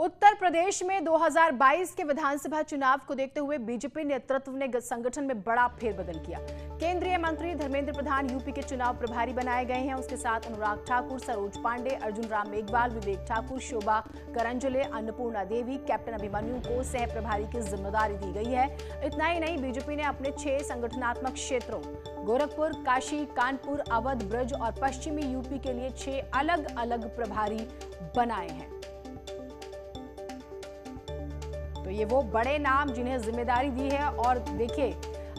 उत्तर प्रदेश में 2022 के विधानसभा चुनाव को देखते हुए बीजेपी नेतृत्व ने संगठन में बड़ा फेरबदल किया। केंद्रीय मंत्री धर्मेंद्र प्रधान यूपी के चुनाव प्रभारी बनाए गए हैं। उसके साथ अनुराग ठाकुर, सरोज पांडे, अर्जुन राम मेघवाल, विवेक ठाकुर, शोभा करंजले, अन्नपूर्णा देवी, कैप्टन अभिमन्यु को सह प्रभारी की जिम्मेदारी दी गई है। इतना ही नहीं, बीजेपी ने अपने 6 संगठनात्मक क्षेत्रों गोरखपुर, काशी, कानपुर, अवध, ब्रज और पश्चिमी यूपी के लिए 6 अलग अलग प्रभारी बनाए हैं। तो ये वो बड़े नाम जिन्हें जिम्मेदारी दी है। और देखिए,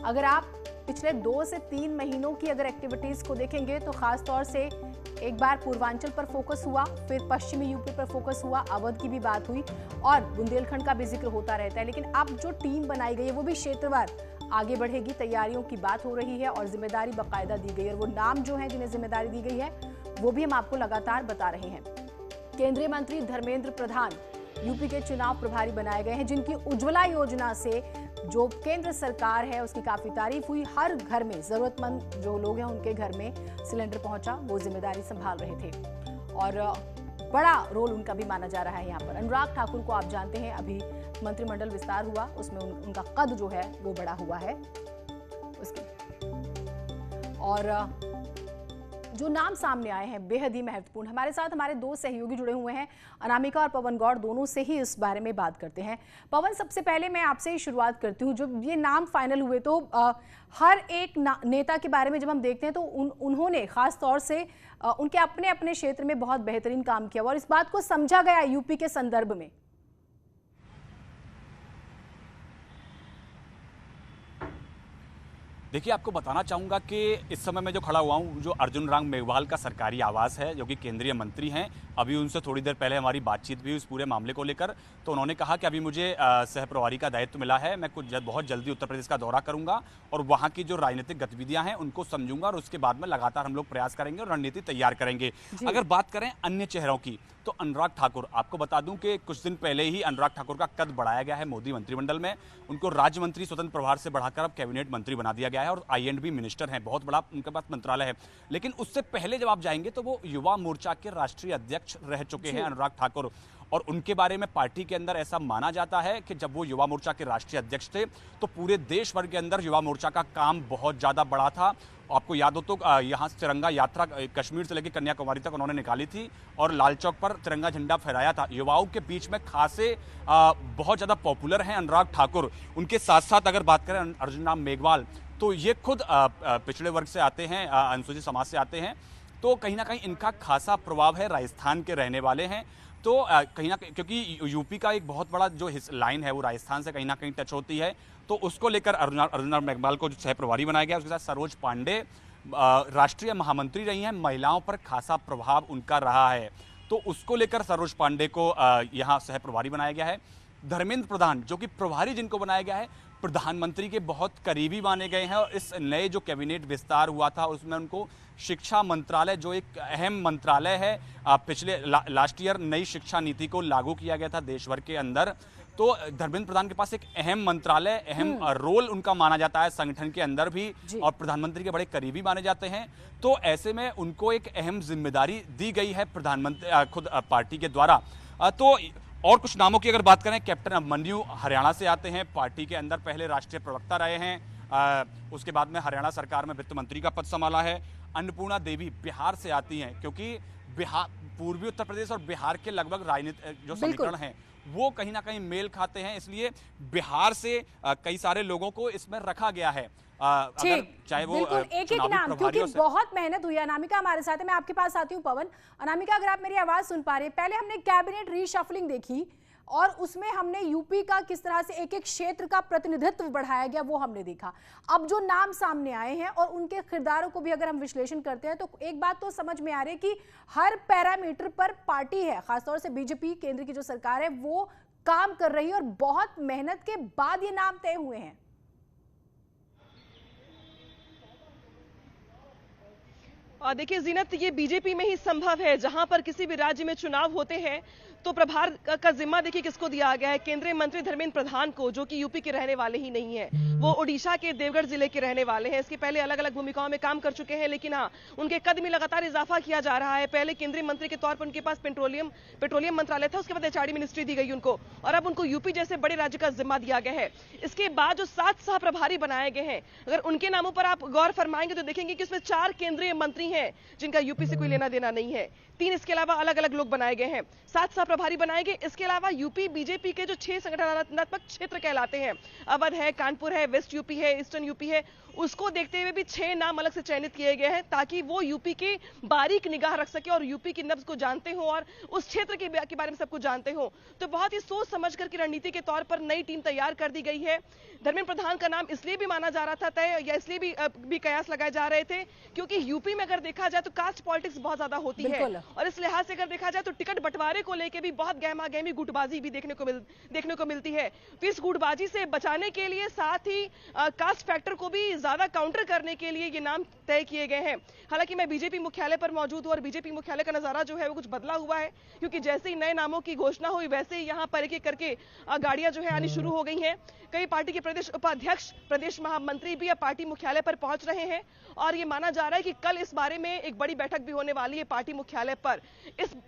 अगर आप पिछले 2 से 3 महीनों की अगर एक्टिविटीज को देखेंगे तो खास तौर से एक बार पूर्वांचल पर फोकस हुआ, फिर पश्चिमी यूपी पर फोकस हुआ, अवध की भी बात हुई और बुंदेलखंड का भी जिक्र होता रहता है। लेकिन अब जो टीम बनाई गई है वो भी क्षेत्रवार आगे बढ़ेगी। तैयारियों की बात हो रही है और जिम्मेदारी बाकायदा दी गई है। और वो नाम जो है जिन्हें जिम्मेदारी दी गई है वो भी हम आपको लगातार बता रहे हैं। केंद्रीय मंत्री धर्मेंद्र प्रधान यूपी के चुनाव प्रभारी बनाए गए हैं, जिनकी उज्ज्वला योजना से जो केंद्र सरकार है उसकी काफी तारीफ हुई। हर घर में जरूरतमंद जो लोग हैं उनके घर में सिलेंडर पहुंचा, वो जिम्मेदारी संभाल रहे थे और बड़ा रोल उनका भी माना जा रहा है। यहाँ पर अनुराग ठाकुर को आप जानते हैं, अभी मंत्रिमंडल विस्तार हुआ, उसमें उनका कद जो है वो बड़ा हुआ है उसके। और जो नाम सामने आए हैं बेहद ही महत्वपूर्ण। हमारे साथ हमारे 2 सहयोगी जुड़े हुए हैं, अनामिका और पवन गौड़, दोनों से ही इस बारे में बात करते हैं। पवन, सबसे पहले मैं आपसे ही शुरुआत करती हूँ। जब ये नाम फाइनल हुए तो हर एक नेता के बारे में जब हम देखते हैं तो उन्होंने खास तौर से उनके अपने अपने क्षेत्र में बहुत बेहतरीन काम किया और इस बात को समझा गया यूपी के संदर्भ में। देखिए, आपको बताना चाहूँगा कि इस समय मैं जो खड़ा हुआ हूँ, जो अर्जुन राम मेघवाल का सरकारी आवास है, जो कि केंद्रीय मंत्री हैं। अभी उनसे थोड़ी देर पहले हमारी बातचीत भी हुई इस पूरे मामले को लेकर। तो उन्होंने कहा कि अभी मुझे सह प्रभारी का दायित्व मिला है, मैं बहुत जल्दी उत्तर प्रदेश का दौरा करूँगा और वहाँ की जो राजनीतिक गतिविधियाँ हैं उनको समझूंगा और उसके बाद में लगातार हम लोग प्रयास करेंगे और रणनीति तैयार करेंगे। अगर बात करें अन्य चेहरों की, तो अनुराग ठाकुर, आपको बता दूं कि कुछ दिन पहले ही अनुराग ठाकुर का कद बढ़ाया गया है मोदी मंत्रिमंडल में। उनको राज्य मंत्री स्वतंत्र प्रभार से बढ़ाकर अब कैबिनेट मंत्री बना दिया गया है और आई&बी मिनिस्टर हैं, बहुत बड़ा उनके पास मंत्रालय है। लेकिन उससे पहले जब आप जाएंगे तो वो युवा मोर्चा के राष्ट्रीय अध्यक्ष रह चुके हैं अनुराग ठाकुर। और उनके बारे में पार्टी के अंदर ऐसा माना जाता है कि जब वो युवा मोर्चा के राष्ट्रीय अध्यक्ष थे तो पूरे देश भर के अंदर युवा मोर्चा का काम बहुत ज़्यादा बड़ा था। आपको याद हो तो यहाँ तिरंगा यात्रा कश्मीर से लेकर कन्याकुमारी तक उन्होंने निकाली थी और लाल चौक पर तिरंगा झंडा फहराया था। युवाओं के बीच में खासे बहुत ज़्यादा पॉपुलर हैं अनुराग ठाकुर। उनके साथ साथ अगर बात करें अर्जुन राम मेघवाल, तो ये खुद पिछड़े वर्ग से आते हैं, अनुसूचित समाज से आते हैं। तो कहीं ना कहीं इनका खासा प्रभाव है, राजस्थान के रहने वाले हैं। तो कहीं ना कहीं क्योंकि यूपी का एक बहुत बड़ा जो लाइन है वो राजस्थान से कहीं ना कहीं टच होती है, तो उसको लेकर अर्जुन राम मेघवाल को जो सह प्रभारी बनाया गया। उसके साथ सरोज पांडे राष्ट्रीय महामंत्री रही हैं, महिलाओं पर खासा प्रभाव उनका रहा है, तो उसको लेकर सरोज पांडे को यहाँ सह प्रभारी बनाया गया है। धर्मेंद्र प्रधान, जो कि प्रभारी जिनको बनाया गया है, प्रधानमंत्री के बहुत करीबी माने गए हैं और इस नए जो कैबिनेट विस्तार हुआ था उसमें उनको शिक्षा मंत्रालय, जो एक अहम मंत्रालय है, पिछले लास्ट ईयर नई शिक्षा नीति को लागू किया गया था देश भर के अंदर। तो धर्मेंद्र प्रधान के पास एक अहम मंत्रालय, अहम रोल उनका माना जाता है संगठन के अंदर भी और प्रधानमंत्री के बड़े करीबी माने जाते हैं। तो ऐसे में उनको एक अहम जिम्मेदारी दी गई है प्रधानमंत्री खुद पार्टी के द्वारा। तो और कुछ नामों की अगर बात करें, कैप्टन अभिमन्यु हरियाणा से आते हैं, पार्टी के अंदर पहले राष्ट्रीय प्रवक्ता रहे हैं, उसके बाद में हरियाणा सरकार में वित्त मंत्री का पद संभाला है। अन्नपूर्णा देवी बिहार से आती हैं, क्योंकि बिहार, पूर्वी उत्तर प्रदेश और बिहार के लगभग राजनीतिक जो समीकरण हैं वो कहीं ना कहीं मेल खाते हैं, इसलिए बिहार से कई सारे लोगों को इसमें रखा गया है। अगर चाहे वो एक नाम, क्योंकि बहुत मेहनत हुई है। अनामिका हमारे साथ है, मैं आपके पास आती हूँ पवन। अनामिका, अगर आप मेरी आवाज सुन पा रहे हैं, पहले हमने कैबिनेट रीशफलिंग देखी और उसमें हमने यूपी का किस तरह से एक एक क्षेत्र का प्रतिनिधित्व बढ़ाया गया वो हमने देखा। अब जो नाम सामने आए हैं और उनके किरदारों को भी अगर हम विश्लेषण करते हैं तो एक बात तो समझ में आ रही है कि हर पैरामीटर पर पार्टी है, खासतौर से बीजेपी केंद्र की जो सरकार है वो काम कर रही है और बहुत मेहनत के बाद ये नाम तय हुए हैं। और देखिए जीनत, ये बीजेपी में ही संभव है। जहां पर किसी भी राज्य में चुनाव होते हैं तो प्रभार का जिम्मा देखिए किसको दिया गया है, केंद्रीय मंत्री धर्मेंद्र प्रधान को, जो कि यूपी के रहने वाले ही नहीं है। वो ओडिशा के देवगढ़ जिले के रहने वाले हैं। इसके पहले अलग अलग भूमिकाओं में काम कर चुके हैं, लेकिन हाँ, उनके कद में लगातार इजाफा किया जा रहा है। पहले केंद्रीय मंत्री के तौर पर उनके पास पेट्रोलियम मंत्रालय था, उसके बाद एचआरडी मिनिस्ट्री दी गई उनको, और अब उनको यूपी जैसे बड़े राज्य का जिम्मा दिया गया है। इसके बाद जो 7 सह प्रभारी बनाए गए हैं, अगर उनके नामों पर आप गौर फरमाएंगे तो देखेंगे कि उसमें 4 केंद्रीय मंत्री हैं जिनका यूपी से कोई लेना देना नहीं है। 3 इसके अलावा अलग अलग लोग बनाए गए हैं, 7 सह प्रभारी बनाए गए। इसके अलावा यूपी बीजेपी के जो 6 संगठनात्मक क्षेत्र कहलाते हैं, अवध है, कानपुर है, वेस्ट यूपी है, ईस्टर्न यूपी है, उसको देखते हुए भी 6 नाम अलग से चयनित किए गए हैं, ताकि वो यूपी की बारीक निगाह रख सके और यूपी की नब्ज को जानते हो और उस क्षेत्र के बारे में सब कुछ जानते हो। तो बहुत ही सोच समझ कर की रणनीति के तौर पर नई टीम तैयार कर दी गई है। धर्मेंद्र प्रधान का नाम इसलिए भी माना जा रहा था तय, या इसलिए भी कयास लगाए जा रहे थे क्योंकि यूपी में अगर देखा जाए तो कास्ट पॉलिटिक्स बहुत ज्यादा होती है, और इस लिहाज से अगर देखा जाए तो टिकट बंटवारे को लेकर भी बहुत गहमा गहमी गुटबाजी भी देखने को मिलती है। तो इस गुटबाजी से बचाने के लिए, साथ ही कास्ट फैक्टर को भी ज्यादा काउंटर करने के लिए ये नाम तय किए गए हैं। हालांकि मैं बीजेपी मुख्यालय पर मौजूद हूं और बीजेपी मुख्यालय का नजारा जो है वो कुछ बदला हुआ है, क्योंकि जैसे ही नए नामों की घोषणा हुई वैसे ही यहाँ पर एक एक करके गाड़ियां जो है आनी शुरू हो गई हैं। कई पार्टी के प्रदेश उपाध्यक्ष, प्रदेश महामंत्री भी अब पार्टी मुख्यालय पर पहुंच रहे हैं, और ये माना जा रहा है कि कल इस बारे में एक बड़ी बैठक भी होने वाली है पार्टी मुख्यालय पर।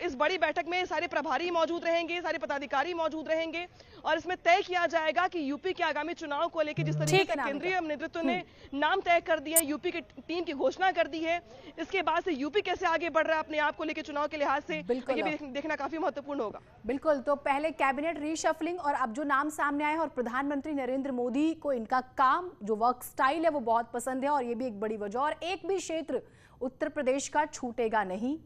इस बड़ी बैठक में सारे प्रभारी मौजूद रहेंगे, सारे पदाधिकारी मौजूद रहेंगे, और इसमें तय किया जाएगा कि यूपी के आगामी चुनाव को लेकर जिस तरीके से केंद्रीय नेतृत्व ने नाम तय कर दिया है, यूपी की टीम की घोषणा कर दी है, इसके बाद से यूपी कैसे आगे बढ़ रहा है अपने आप को लेकर चुनाव के लिहाज से, ये भी देखना काफी महत्वपूर्ण होगा। बिल्कुल, तो पहले कैबिनेट रीशफलिंग और अब जो नाम सामने आए हैं, और प्रधानमंत्री नरेंद्र मोदी को इनका काम, जो वर्क स्टाइल है वो बहुत पसंद है, और ये भी एक बड़ी वजह। और एक भी क्षेत्र उत्तर प्रदेश का छूटेगा नहीं।